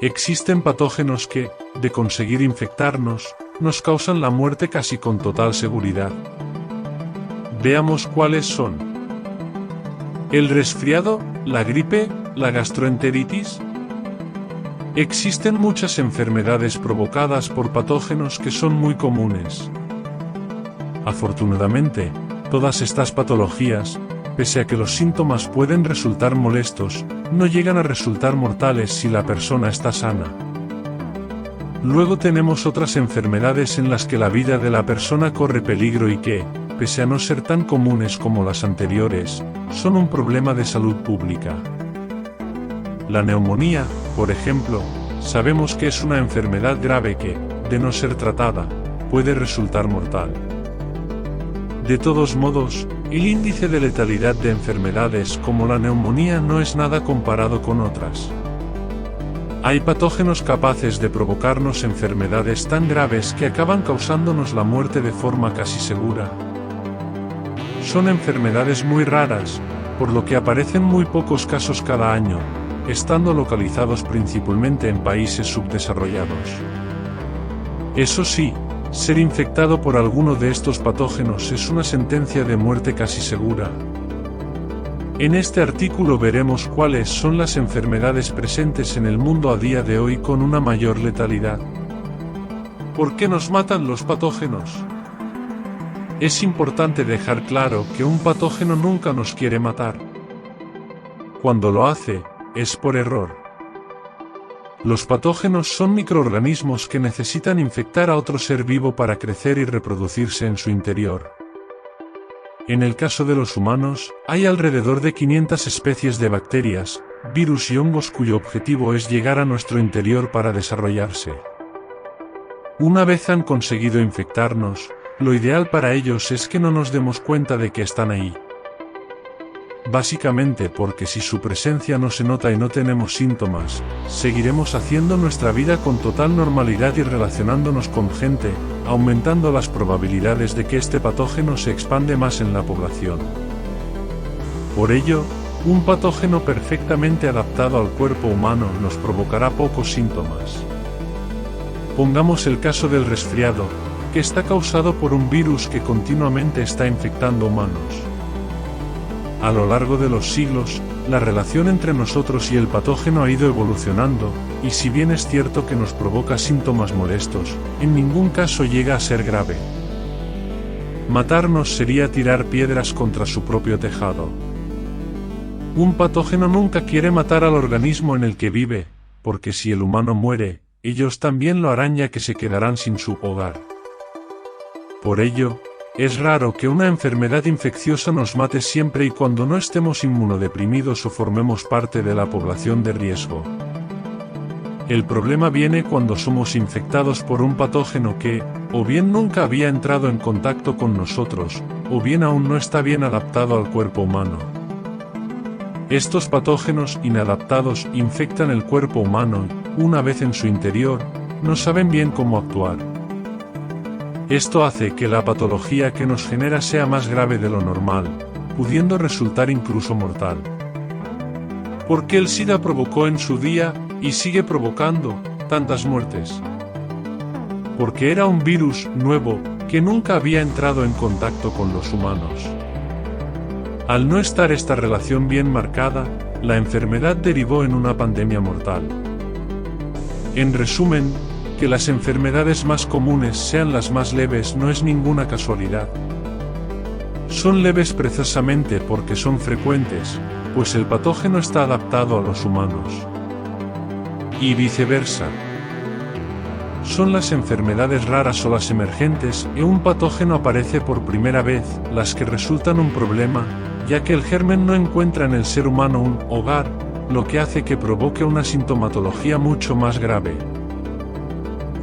Existen patógenos que, de conseguir infectarnos, nos causan la muerte casi con total seguridad. Veamos cuáles son. El resfriado, la gripe, la gastroenteritis. Existen muchas enfermedades provocadas por patógenos que son muy comunes. Afortunadamente, todas estas patologías, pese a que los síntomas pueden resultar molestos, no llegan a resultar mortales si la persona está sana. Luego tenemos otras enfermedades en las que la vida de la persona corre peligro y que, pese a no ser tan comunes como las anteriores, son un problema de salud pública. La neumonía, por ejemplo, sabemos que es una enfermedad grave que, de no ser tratada, puede resultar mortal. De todos modos, el índice de letalidad de enfermedades como la neumonía no es nada comparado con otras. Hay patógenos capaces de provocarnos enfermedades tan graves que acaban causándonos la muerte de forma casi segura. Son enfermedades muy raras, por lo que aparecen muy pocos casos cada año, estando localizados principalmente en países subdesarrollados. Eso sí, ser infectado por alguno de estos patógenos es una sentencia de muerte casi segura. En este artículo veremos cuáles son las enfermedades presentes en el mundo a día de hoy con una mayor letalidad. ¿Por qué nos matan los patógenos? Es importante dejar claro que un patógeno nunca nos quiere matar. Cuando lo hace, es por error. Los patógenos son microorganismos que necesitan infectar a otro ser vivo para crecer y reproducirse en su interior. En el caso de los humanos, hay alrededor de 500 especies de bacterias, virus y hongos cuyo objetivo es llegar a nuestro interior para desarrollarse. Una vez han conseguido infectarnos, lo ideal para ellos es que no nos demos cuenta de que están ahí. Básicamente porque si su presencia no se nota y no tenemos síntomas, seguiremos haciendo nuestra vida con total normalidad y relacionándonos con gente, aumentando las probabilidades de que este patógeno se expande más en la población. Por ello, un patógeno perfectamente adaptado al cuerpo humano nos provocará pocos síntomas. Pongamos el caso del resfriado, que está causado por un virus que continuamente está infectando humanos. A lo largo de los siglos, la relación entre nosotros y el patógeno ha ido evolucionando, y si bien es cierto que nos provoca síntomas molestos, en ningún caso llega a ser grave. Matarnos sería tirar piedras contra su propio tejado. Un patógeno nunca quiere matar al organismo en el que vive, porque si el humano muere, ellos también lo harán ya que se quedarán sin su hogar. Por ello, es raro que una enfermedad infecciosa nos mate siempre y cuando no estemos inmunodeprimidos o formemos parte de la población de riesgo. El problema viene cuando somos infectados por un patógeno que, o bien nunca había entrado en contacto con nosotros, o bien aún no está bien adaptado al cuerpo humano. Estos patógenos inadaptados infectan el cuerpo humano y, una vez en su interior, no saben bien cómo actuar. Esto hace que la patología que nos genera sea más grave de lo normal, pudiendo resultar incluso mortal. ¿Por qué el SIDA provocó en su día, y sigue provocando, tantas muertes? Porque era un virus nuevo, que nunca había entrado en contacto con los humanos. Al no estar esta relación bien marcada, la enfermedad derivó en una pandemia mortal. En resumen, que las enfermedades más comunes sean las más leves no es ninguna casualidad. Son leves precisamente porque son frecuentes, pues el patógeno está adaptado a los humanos. Y viceversa. Son las enfermedades raras o las emergentes y un patógeno aparece por primera vez, las que resultan un problema, ya que el germen no encuentra en el ser humano un hogar, lo que hace que provoque una sintomatología mucho más grave.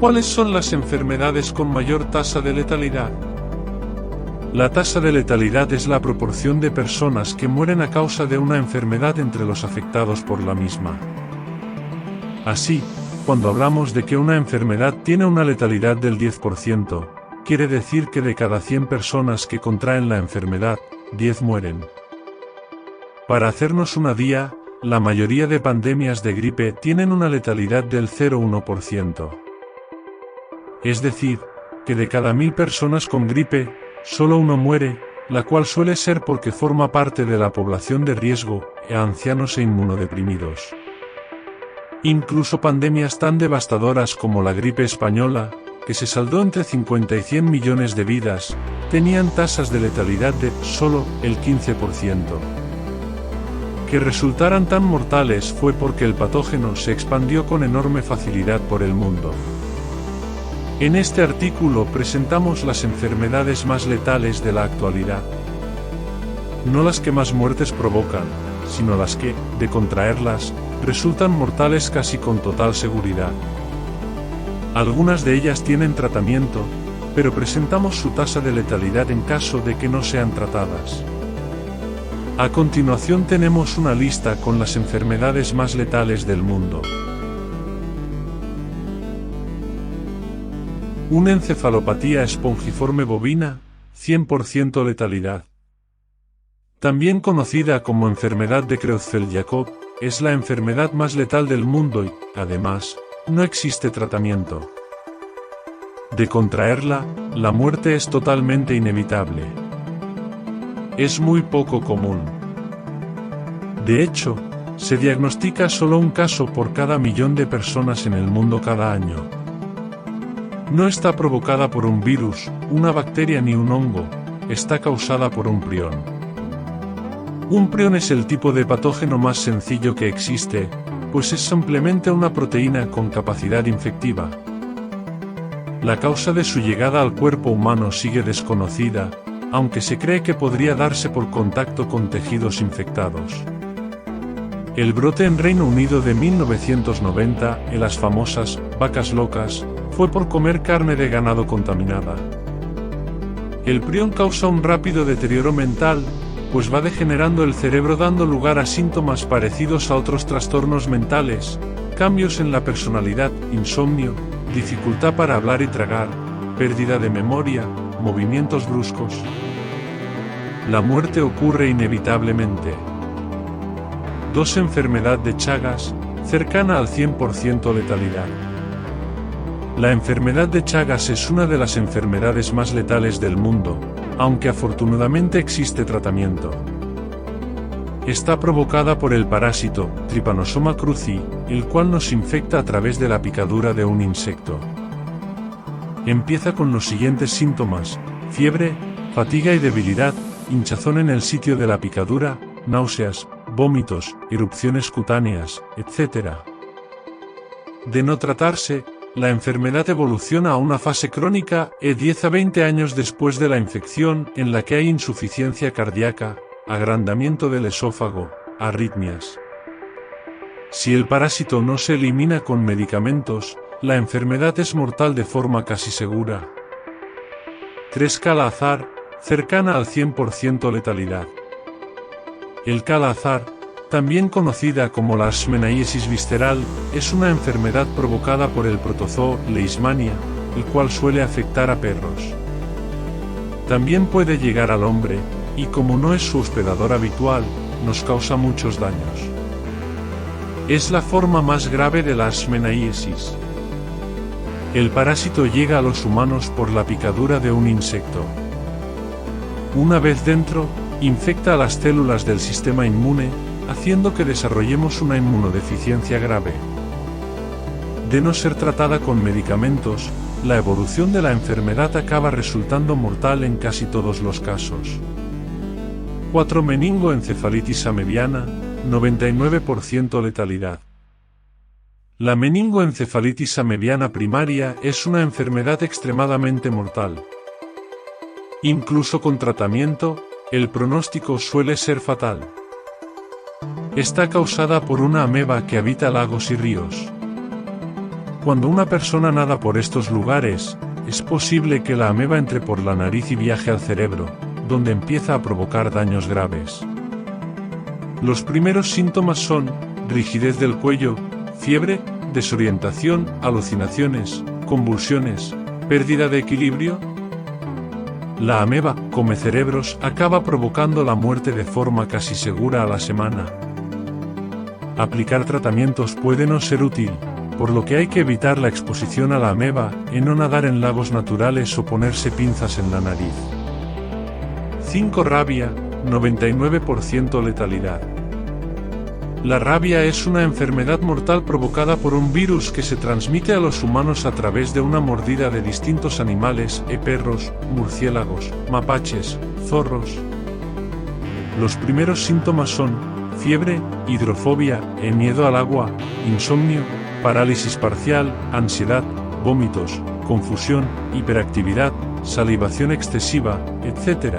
¿Cuáles son las enfermedades con mayor tasa de letalidad? La tasa de letalidad es la proporción de personas que mueren a causa de una enfermedad entre los afectados por la misma. Así, cuando hablamos de que una enfermedad tiene una letalidad del 10%, quiere decir que de cada 100 personas que contraen la enfermedad, 10 mueren. Para hacernos una idea, la mayoría de pandemias de gripe tienen una letalidad del 0,1%. Es decir, que de cada 1000 personas con gripe, solo uno muere, la cual suele ser porque forma parte de la población de riesgo, ancianos e inmunodeprimidos. Incluso pandemias tan devastadoras como la gripe española, que se saldó entre 50 y 100 millones de vidas, tenían tasas de letalidad de solo el 15%. Que resultaran tan mortales fue porque el patógeno se expandió con enorme facilidad por el mundo. En este artículo presentamos las enfermedades más letales de la actualidad. No las que más muertes provocan, sino las que, de contraerlas, resultan mortales casi con total seguridad. Algunas de ellas tienen tratamiento, pero presentamos su tasa de letalidad en caso de que no sean tratadas. A continuación tenemos una lista con las enfermedades más letales del mundo. Una encefalopatía espongiforme bovina, 100% letalidad. También conocida como enfermedad de Creutzfeldt-Jakob, es la enfermedad más letal del mundo y, además, no existe tratamiento. De contraerla, la muerte es totalmente inevitable. Es muy poco común. De hecho, se diagnostica solo un caso por cada 1.000.000 de personas en el mundo cada año. No está provocada por un virus, una bacteria ni un hongo, está causada por un prión. Un prión es el tipo de patógeno más sencillo que existe, pues es simplemente una proteína con capacidad infectiva. La causa de su llegada al cuerpo humano sigue desconocida, aunque se cree que podría darse por contacto con tejidos infectados. El brote en Reino Unido de 1990, en las famosas vacas locas, fue por comer carne de ganado contaminada. El prión causa un rápido deterioro mental, pues va degenerando el cerebro dando lugar a síntomas parecidos a otros trastornos mentales, cambios en la personalidad, insomnio, dificultad para hablar y tragar, pérdida de memoria, movimientos bruscos. La muerte ocurre inevitablemente. 2. Enfermedad de Chagas, cercana al 100% letalidad. La enfermedad de Chagas es una de las enfermedades más letales del mundo, aunque afortunadamente existe tratamiento. Está provocada por el parásito Trypanosoma cruzi, el cual nos infecta a través de la picadura de un insecto. Empieza con los siguientes síntomas: fiebre, fatiga y debilidad, hinchazón en el sitio de la picadura, náuseas, vómitos, erupciones cutáneas, etc. De no tratarse, la enfermedad evoluciona a una fase crónica, 10 a 20 años después de la infección, en la que hay insuficiencia cardíaca, agrandamiento del esófago, arritmias. Si el parásito no se elimina con medicamentos, la enfermedad es mortal de forma casi segura. 3. Kala-Azar, cercana al 100% letalidad. El Kala-Azar, también conocida como la leishmaniasis visceral, es una enfermedad provocada por el protozoo Leishmania, el cual suele afectar a perros. También puede llegar al hombre, y como no es su hospedador habitual, nos causa muchos daños. Es la forma más grave de la leishmaniasis. El parásito llega a los humanos por la picadura de un insecto. Una vez dentro, infecta a las células del sistema inmune, haciendo que desarrollemos una inmunodeficiencia grave. De no ser tratada con medicamentos, la evolución de la enfermedad acaba resultando mortal en casi todos los casos. 4. Meningoencefalitis amebiana, 99% letalidad. La meningoencefalitis amebiana primaria es una enfermedad extremadamente mortal. Incluso con tratamiento, el pronóstico suele ser fatal. Está causada por una ameba que habita lagos y ríos. Cuando una persona nada por estos lugares, es posible que la ameba entre por la nariz y viaje al cerebro, donde empieza a provocar daños graves. Los primeros síntomas son rigidez del cuello, fiebre, desorientación, alucinaciones, convulsiones, pérdida de equilibrio. La ameba, come cerebros, acaba provocando la muerte de forma casi segura a la semana. Aplicar tratamientos puede no ser útil, por lo que hay que evitar la exposición a la ameba, no nadar en lagos naturales o ponerse pinzas en la nariz. 5. Rabia, 99% letalidad. La rabia es una enfermedad mortal provocada por un virus que se transmite a los humanos a través de una mordida de distintos animales, perros, murciélagos, mapaches, zorros. Los primeros síntomas son fiebre, hidrofobia, miedo al agua, insomnio, parálisis parcial, ansiedad, vómitos, confusión, hiperactividad, salivación excesiva, etc.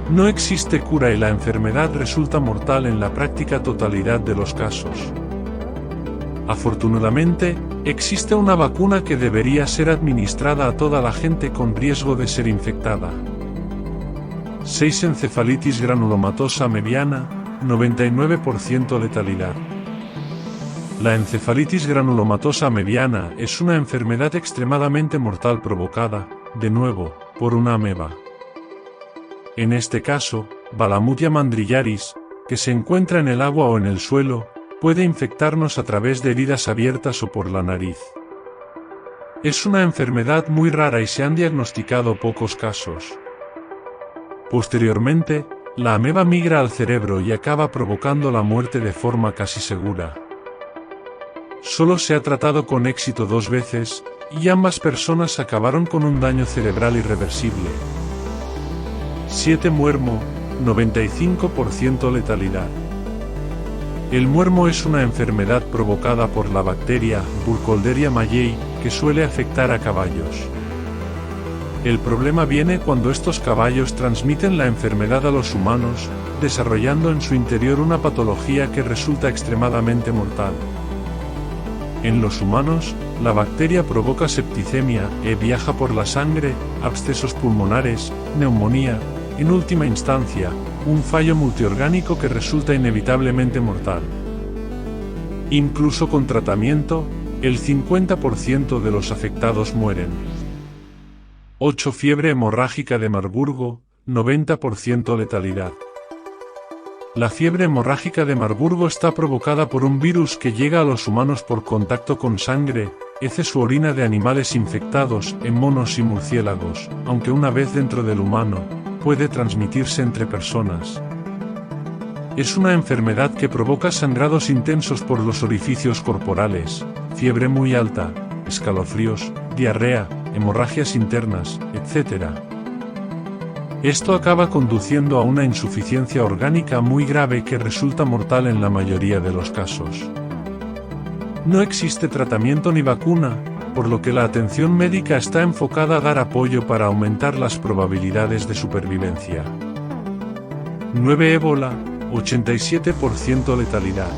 No existe cura y la enfermedad resulta mortal en la práctica totalidad de los casos. Afortunadamente, existe una vacuna que debería ser administrada a toda la gente con riesgo de ser infectada. 6. Encefalitis granulomatosa mediana, 99% letalidad. La encefalitis granulomatosa mediana es una enfermedad extremadamente mortal provocada, de nuevo, por una ameba. En este caso, Balamutia mandrillaris, que se encuentra en el agua o en el suelo, puede infectarnos a través de heridas abiertas o por la nariz. Es una enfermedad muy rara y se han diagnosticado pocos casos. Posteriormente, la ameba migra al cerebro y acaba provocando la muerte de forma casi segura. Solo se ha tratado con éxito 2 veces, y ambas personas acabaron con un daño cerebral irreversible. 7. Muermo, 95% letalidad. El muermo es una enfermedad provocada por la bacteria Burkholderia mayei, que suele afectar a caballos. El problema viene cuando estos caballos transmiten la enfermedad a los humanos, desarrollando en su interior una patología que resulta extremadamente mortal. En los humanos, la bacteria provoca septicemia, viaja por la sangre, abscesos pulmonares, neumonía, en última instancia, un fallo multiorgánico que resulta inevitablemente mortal. Incluso con tratamiento, el 50% de los afectados mueren. 8. Fiebre hemorrágica de Marburgo, 90% letalidad. La fiebre hemorrágica de Marburgo está provocada por un virus que llega a los humanos por contacto con sangre, heces u orina de animales infectados, en monos y murciélagos, aunque una vez dentro del humano, puede transmitirse entre personas. Es una enfermedad que provoca sangrados intensos por los orificios corporales, fiebre muy alta, escalofríos, diarrea, hemorragias internas, etc. Esto acaba conduciendo a una insuficiencia orgánica muy grave que resulta mortal en la mayoría de los casos. No existe tratamiento ni vacuna, por lo que la atención médica está enfocada a dar apoyo para aumentar las probabilidades de supervivencia. 9. Ébola, 87% letalidad.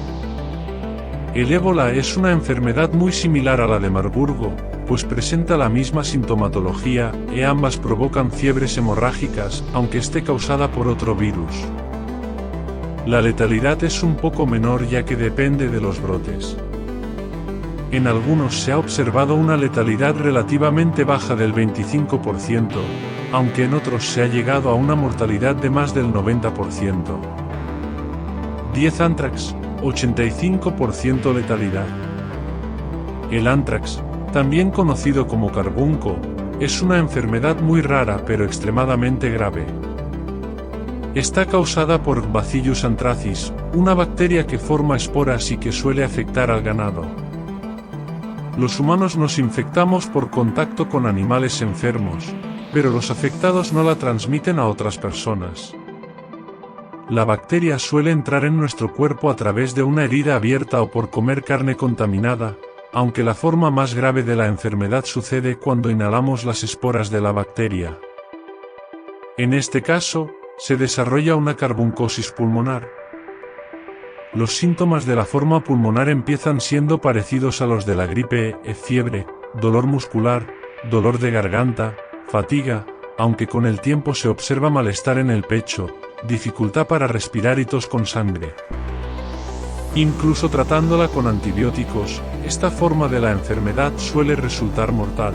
El ébola es una enfermedad muy similar a la de Marburgo, pues presenta la misma sintomatología, ambas provocan fiebres hemorrágicas, aunque esté causada por otro virus. La letalidad es un poco menor ya que depende de los brotes. En algunos se ha observado una letalidad relativamente baja del 25%, aunque en otros se ha llegado a una mortalidad de más del 90%. 10. Anthrax, 85% letalidad. El anthrax, también conocido como carbunco, es una enfermedad muy rara pero extremadamente grave. Está causada por Bacillus anthracis, una bacteria que forma esporas y que suele afectar al ganado. Los humanos nos infectamos por contacto con animales enfermos, pero los afectados no la transmiten a otras personas. La bacteria suele entrar en nuestro cuerpo a través de una herida abierta o por comer carne contaminada, aunque la forma más grave de la enfermedad sucede cuando inhalamos las esporas de la bacteria. En este caso, se desarrolla una carbuncosis pulmonar. Los síntomas de la forma pulmonar empiezan siendo parecidos a los de la gripe, fiebre, dolor muscular, dolor de garganta, fatiga, aunque con el tiempo se observa malestar en el pecho, dificultad para respirar y tos con sangre. Incluso tratándola con antibióticos, esta forma de la enfermedad suele resultar mortal.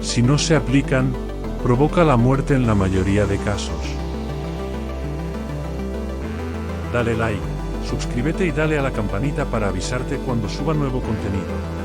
Si no se aplican, provoca la muerte en la mayoría de casos. Dale like, Suscríbete y dale a la campanita para avisarte cuando suba nuevo contenido.